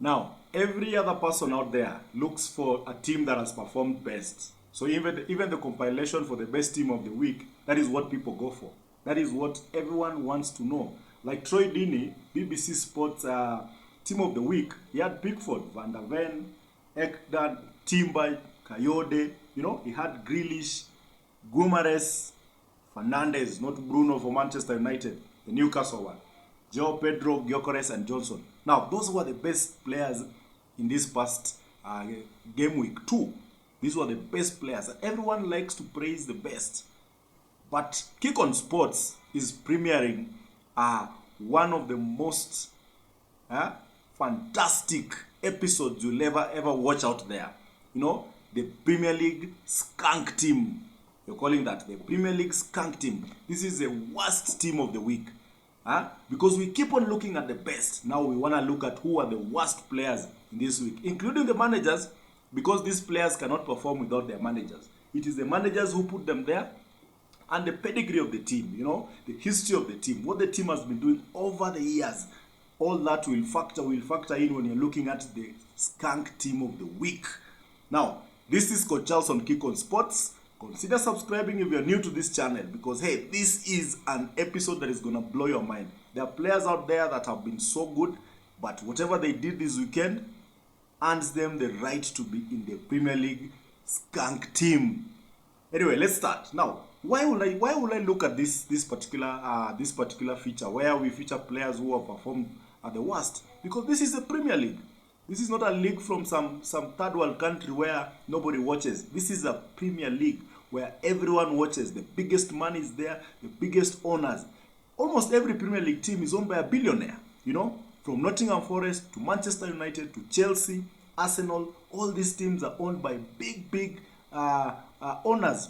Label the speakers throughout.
Speaker 1: Now, every other person out there looks for a team that has performed best. So even the compilation for the best team of the week, that is what people go for. That is what everyone wants to know. Like Troy Deeney, BBC Sports team of the week, he had Pickford, Van der Ven, Ekdal, Timber, Kayode, he had Grealish, Gumares, Fernandes, not Bruno for Manchester United, the Newcastle one, Joe Pedro, Gyökeres, and Johnson. Now, those were the best players in this past game week 2. These were the best players. Everyone likes to praise the best. But Kickonsports is premiering one of the most fantastic episodes you'll ever watch out there. The Premier League Skunk Team. You're calling that the Premier League Skunk Team. This is the worst team of the week. Because we keep on looking at the best. Now we want to look at who are the worst players in this week, including the managers, because these players cannot perform without their managers. It is the managers who put them there, and the pedigree of the team, the history of the team, what the team has been doing over the years. All that will factor in when you're looking at the Skunk Team of the week. Now, this is Coach Charles on Kickonsports. Consider subscribing if you're new to this channel, because hey, this is an episode that is going to blow your mind. There are players out there that have been so good, but whatever they did this weekend earns them the right to be in the Premier League Skunk Team. Anyway, let's start. Now, why will I look at this particular feature where we feature players who have performed at the worst? Because this is a Premier League. This is not a league from some third world country where nobody watches. This is a Premier League where everyone watches. The biggest money is there, the biggest owners. Almost every Premier League team is owned by a billionaire. From Nottingham Forest to Manchester United to Chelsea, Arsenal, all these teams are owned by big owners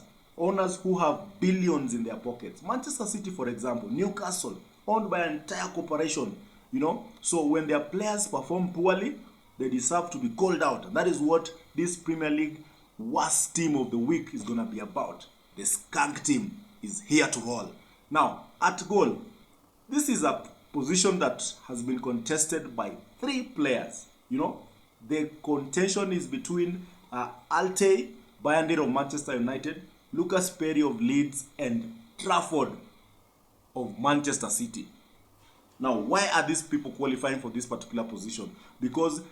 Speaker 1: who have billions in their pockets. Manchester City, for example, Newcastle, owned by an entire corporation. So when their players perform poorly, they deserve to be called out. And that is what this Premier League worst team of the week is going to be about. The Skunk Team is here to roll. Now, at goal, this is a position that has been contested by 3 players. The contention is between Altay, Bayern of Manchester United, Lucas Perry of Leeds, and Trafford of Manchester City. Now, why are these people qualifying for this particular position? Because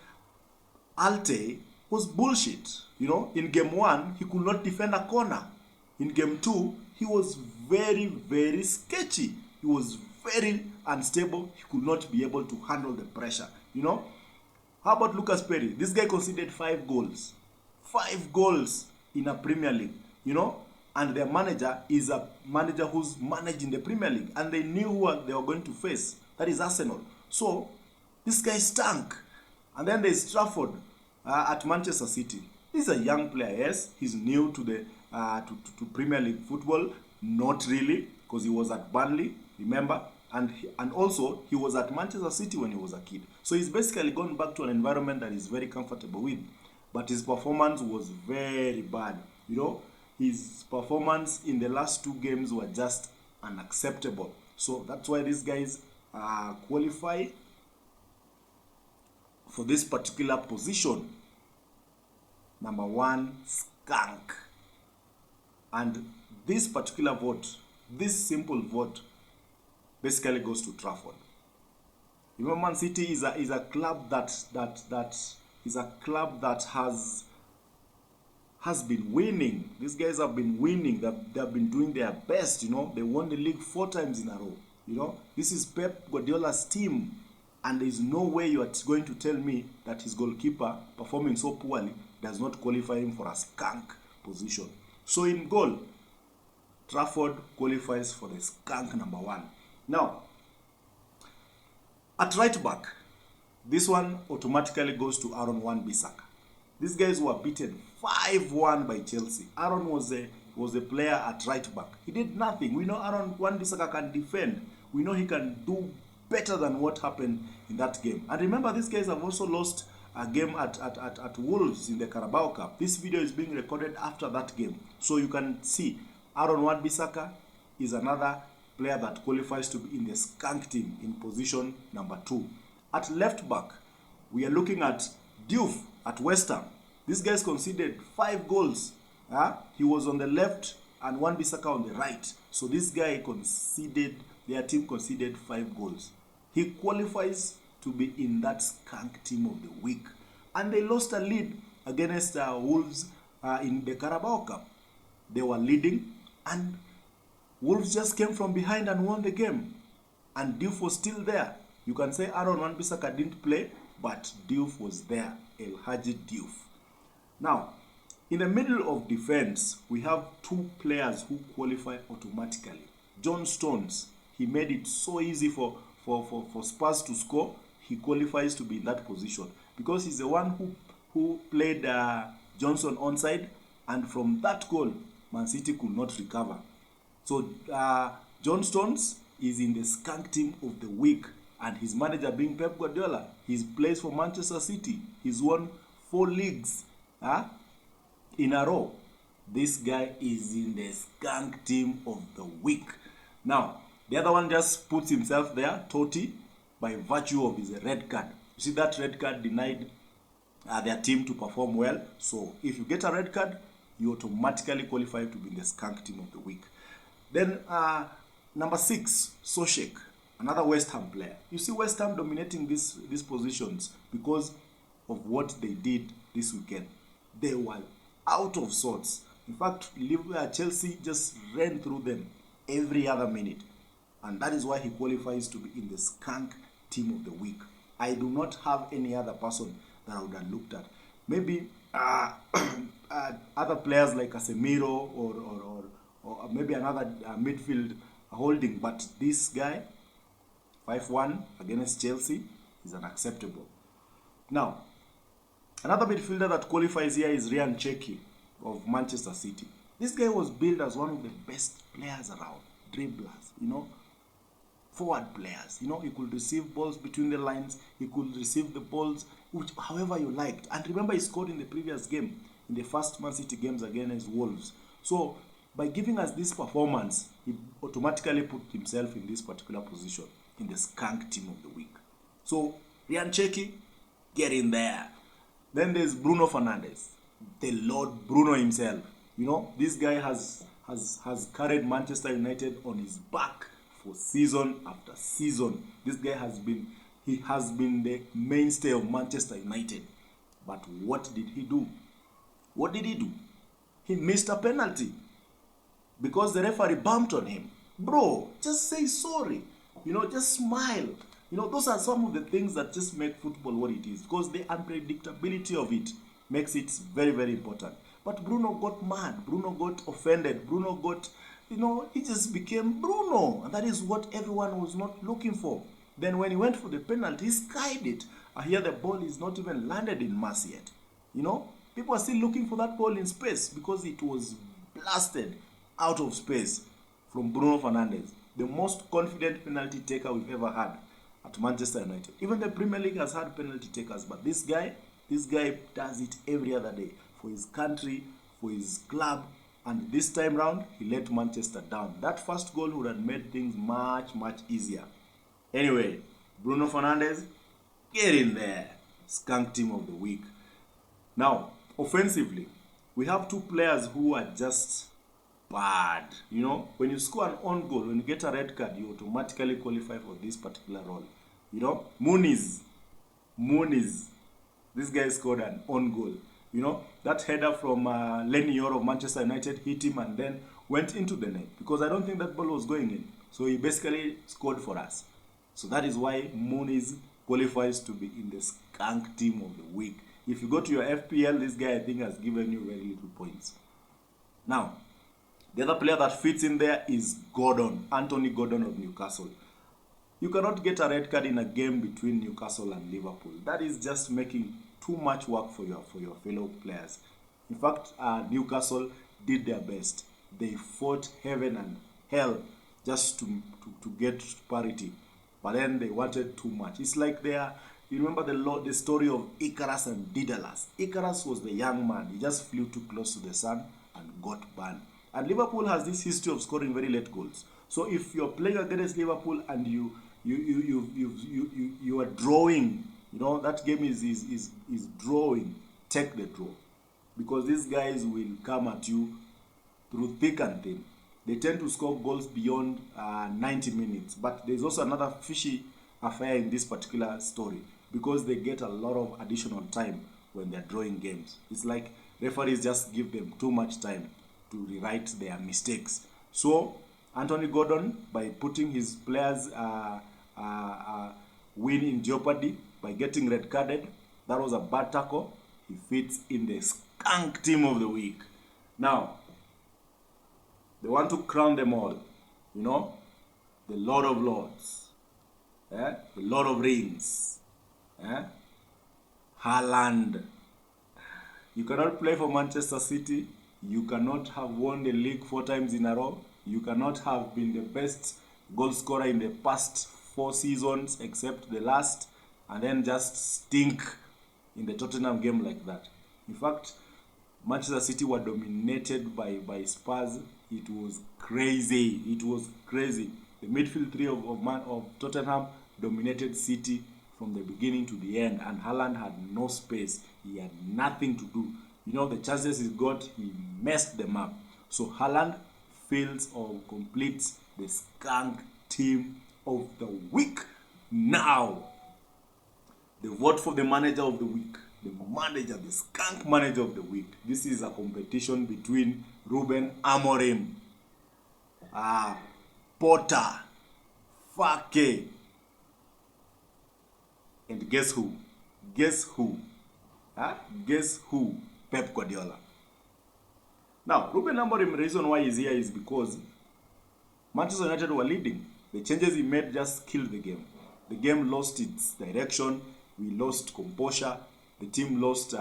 Speaker 1: Altay was bullshit. In game 1, he could not defend a corner. In game 2, he was very, very sketchy. He was very unstable. He could not be able to handle the pressure. How about Lucas Perry? This guy conceded 5 goals. 5 goals in a Premier League. And their manager is a manager who's managing the Premier League. And they knew who they were going to face. That is Arsenal. So, this guy stank. And then there's Trafford at Manchester City. He's a young player, yes. He's new to the to Premier League football. Not really, because he was at Burnley, remember? And also, he was at Manchester City when he was a kid. So he's basically gone back to an environment that he's very comfortable with. But his performance was very bad. His performance in the last 2 games were just unacceptable. So that's why these guys qualify for this particular position. Number 1, Skunk. And this particular vote, this simple vote, basically goes to Trafford. Man City is a club that has been winning. These guys have been winning. They have been doing their best. They won the league 4 times in a row. This is Pep Guardiola's team, and there is no way you are going to tell me that his goalkeeper performing so poorly does not qualify him for a skunk position. So in goal, Trafford qualifies for the skunk number 1. Now, at right back, this one automatically goes to Aaron Wan-Bissaka. These guys were beaten 5-1 by Chelsea. Aaron was a player at right back. He did nothing. We know Aaron Wan-Bissaka can defend. We know he can do better than what happened in that game. And remember, these guys have also lost a game at Wolves in the Carabao Cup. This video is being recorded after that game. So you can see Aaron Wan-Bissaka is another player that qualifies to be in the skunk team in position number 2. At left back, We are looking at Diouf at West Ham. These guys conceded 5 goals. He was on the left and Wan-Bissaka on the right. So this guy conceded, their team conceded 5 goals. He qualifies to be in that skunk team of the week. And they lost a lead against Wolves in the Carabao Cup. They were leading and Wolves just came from behind and won the game. And Diouf was still there. You can say Aaron Wan-Bissaka didn't play, but Diouf was there. El Hadji Diouf. Now, in the middle of defense, we have 2 players who qualify automatically. John Stones, he made it so easy for Spurs to score. He qualifies to be in that position because he's the one who played Johnson onside, and from that goal, Man City could not recover. So John Stones is in the skunk team of the week, and his manager being Pep Guardiola. He plays for Manchester City. He's won 4 leagues in a row. This guy is in the skunk team of the week. Now, the other one just puts himself there, Totti, by virtue of his red card. You see, that red card denied their team to perform well. So if you get a red card, you automatically qualify to be in the skunk team of the week. Then number 6, Soshek, another West Ham player. You see West Ham dominating these positions because of what they did this weekend. They were out of sorts. In fact, Chelsea just ran through them every other minute. And that is why he qualifies to be in the skunk team of the week. I do not have any other person that I would have looked at. Maybe other players like Casemiro or maybe another midfield holding. But this guy, 5-1 against Chelsea, is unacceptable. Now, another midfielder that qualifies here is Ryan Cherki of Manchester City. This guy was billed as one of the best players around. Dribblers, forward players. He could receive balls between the lines. He could receive the balls however you liked. And remember, he scored in the previous game, in the first Man City games against Wolves. So, by giving us this performance, he automatically put himself in this particular position, in the skunk team of the week. So, Ryan Cherki, get in there. Then there's Bruno Fernandes, the Lord Bruno himself. This guy has carried Manchester United on his back for season after season. This guy has been the mainstay of Manchester United. But what did he do? What did he do? He missed a penalty because the referee bumped on him. Bro, just say sorry. Just smile. Those are some of the things that just make football what it is, because the unpredictability of it makes it very, very important. But Bruno got mad. Bruno got offended. Bruno got, he just became Bruno. And that is what everyone was not looking for. Then when he went for the penalty, he skied it. I hear the ball is not even landed in mass yet. People are still looking for that ball in space because it was blasted out of space from Bruno Fernandes, the most confident penalty taker we've ever had at Manchester United. Even the Premier League has had penalty takers, but this guy does it every other day for his country, for his club, and this time round, he let Manchester down. That first goal would have made things much, much easier. Anyway, Bruno Fernandes, get in there. Skunk team of the week. Now, offensively, we have 2 players who are just bad. When you score an own goal, when you get a red card, you automatically qualify for this particular role. Muniz. This guy scored an own goal. That header from Lenny Yoro of Manchester United hit him and then went into the net, because I don't think that ball was going in. So he basically scored for us. So that is why Muniz qualifies to be in the skunk team of the week. If you go to your FPL, this guy I think has given you very little points. Now, the other player that fits in there is Anthony Gordon of Newcastle. You cannot get a red card in a game between Newcastle and Liverpool. That is just making too much work for your fellow players. In fact, Newcastle did their best. They fought heaven and hell just to get parity. But then they wanted too much. It's like you remember the story of Icarus and Daedalus. Icarus was the young man. He just flew too close to the sun and got burned. And Liverpool has this history of scoring very late goals. So if you're playing against Liverpool and you are drawing You know, that game is drawing. Take the draw. Because these guys will come at you through thick and thin. They tend to score goals beyond 90 minutes. But there's also another fishy affair in this particular story, because they get a lot of additional time when they're drawing games. It's like referees just give them too much time to rewrite their mistakes. So Anthony Gordon, by putting his players' win in jeopardy by getting red carded, that was a bad tackle. He fits in the skunk team of the week. Now, they want to crown them all, you know, the Lord of Lords, the Lord of Rings, Haaland. You cannot play for Manchester City. You cannot have won the league 4 times in a row. You cannot have been the best goal scorer in the past 4 seasons except the last, and then just stink in the Tottenham game like that. In fact, Manchester City were dominated by Spurs. It was crazy. It was crazy. The midfield three of Tottenham dominated City from the beginning to the end, and Haaland had no space. He had nothing to do. You know, the chances he got, he messed them up. So Haaland fills or completes the skunk team of the week. Now, the vote for the manager of the week. The manager, the skunk manager of the week. This is a competition between Ruben Amorim, Potter, Fake, and guess who? Guess who? Guess who? Pep Guardiola. Now, Ruben Amorim, the reason why he's here is because Manchester United were leading. The changes he made just killed the game. The game lost its direction. We lost composure. The team lost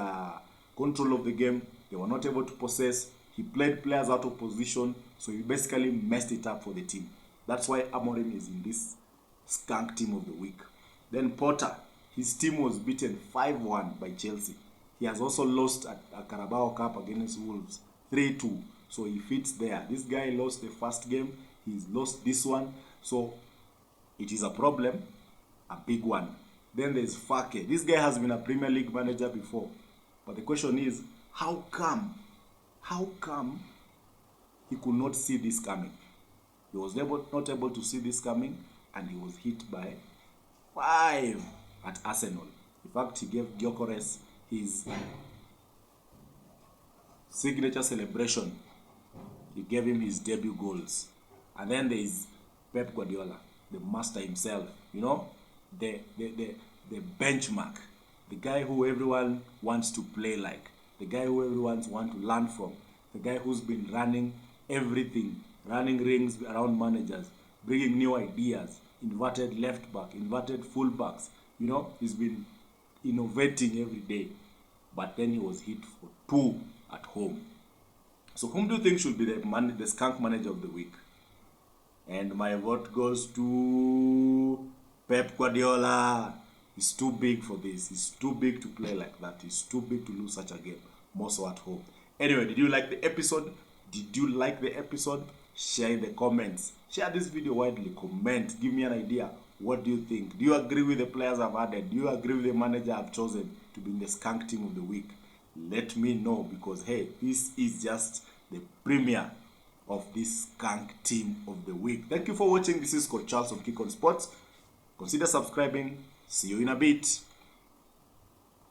Speaker 1: control of the game. They were not able to possess. He played players out of position, so he basically messed it up for the team. That's why Amorim is in this skunk team of the week. Then Potter, his team was beaten 5-1 by Chelsea. He has also lost a Carabao Cup against Wolves 3-2, so he fits there. This guy lost the first game. He's lost this one, so it is a problem, a big one. Then there's Fake. This guy has been a Premier League manager before. But the question is, how come he could not see this coming? He was not able to see this coming, and he was hit by 5 at Arsenal. In fact, he gave Gyökeres his signature celebration. He gave him his debut goals. And then there is Pep Guardiola, the master himself, you know, the benchmark, the guy who everyone wants to play like, the guy who everyone wants to learn from, the guy who's been running everything, running rings around managers, bringing new ideas, inverted left back, inverted full backs. You know, he's been innovating every day. But then he was hit for 2 at home. So whom do you think should be the skunk manager of the week? And my vote goes to Pep Guardiola. He's too big for this. He's too big to play like that. He's too big to lose such a game, more so at home. Anyway, did you like the episode? Did you like the episode? Share in the comments. Share this video widely. Comment. Give me an idea. What do you think? Do you agree with the players I've added? Do you agree with the manager I've chosen to be in the skunk team of the week? Let me know, because hey, this is just the premiere of this skunk team of the week. Thank you for watching. This is Coach Charles on Kickonsports. Consider subscribing. See you in a bit.